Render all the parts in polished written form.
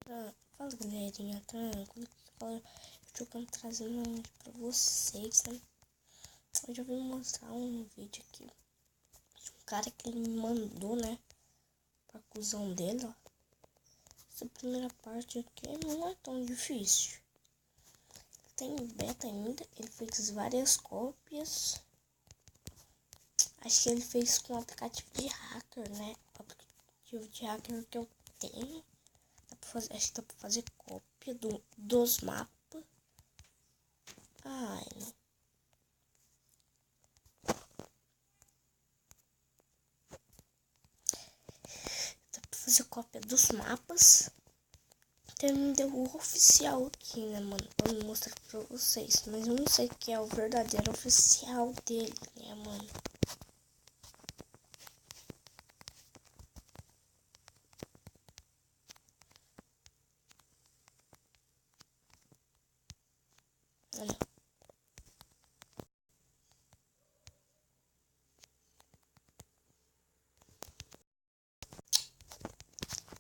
Fala galerinha, tranquilo. Eu tô trazendo um vídeo pra vocês, né? Hoje eu vim mostrar um vídeo aqui de um cara que ele me mandou, né? Pra acusão dele, ó. Essa primeira parte aqui não é tão difícil. Tem beta ainda, ele fez várias cópias. Acho que ele fez com o aplicativo de hacker, né? O aplicativo de hacker que eu tenho. Acho que dá pra fazer cópia dos mapas. Ai, não. Dá pra fazer cópia dos mapas. Então me deu o oficial aqui, né, mano? Pra mostrar pra vocês. Mas eu não sei que é o verdadeiro oficial dele, né, mano? Olha.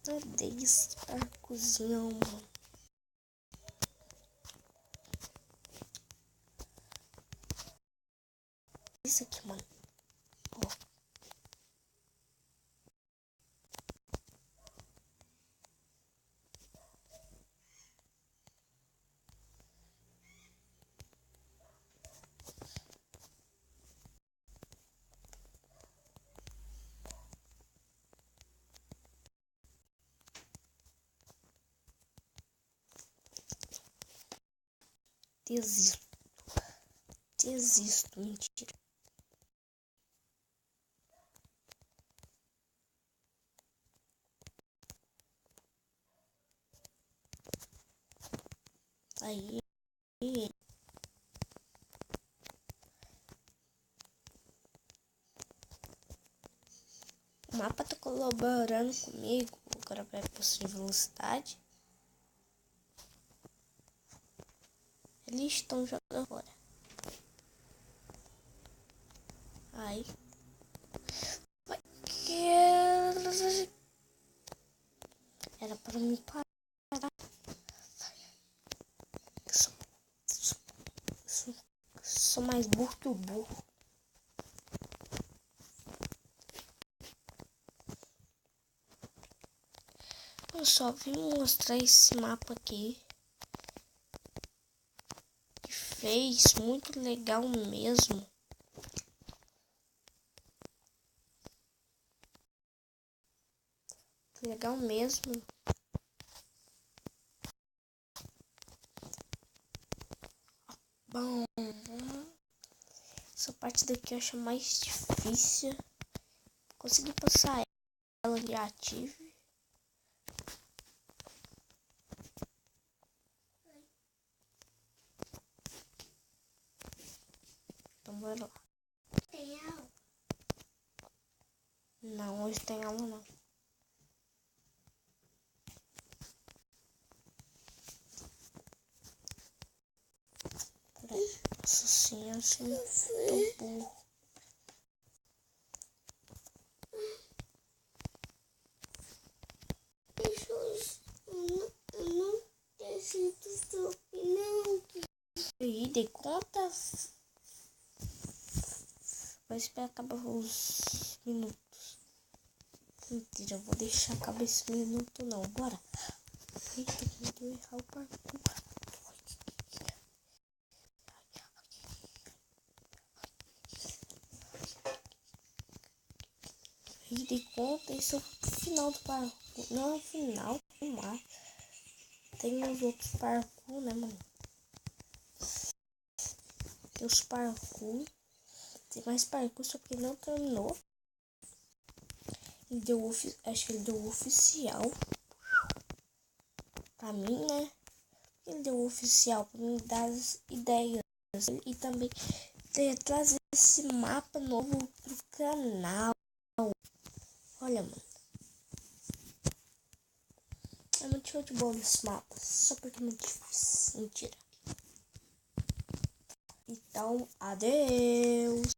Odeio esse parcozão, mano. Isso aqui, mano. Ó. Desisto, mentira. Aí. O mapa tá colaborando comigo. Agora vai possuir velocidade. Eles estão jogando fora. Aí. Vai que... Era pra me parar. Sou mais burro que o burro. Eu só vim mostrar esse mapa aqui. Que fez muito legal mesmo. Legal mesmo. Bom, essa parte daqui eu acho mais difícil. Consegui passar ela de ative. Então bora lá. Tem aula? Não, hoje tem aula não. Nossa senhora, assim, tô burro. Eu não preciso sua opinião. E dei conta. Vou esperar acabar os minutos. Mentira, eu vou deixar acabar esse minuto não. Bora. Eita, que eu errar o parkour. E de conta, isso é o final do parkour. Não é o final, mas tem os outros parkour, né, mano? Tem os parkour. Tem mais parkour, só que não terminou. Ele deu acho que ele deu oficial pra mim, né? Ele deu oficial pra me dar as ideias. E também trazer esse mapa novo pro canal. Olha, mano. É muito show de bola esse mapa. Só porque é muito difícil. Mentira. Então, adeus.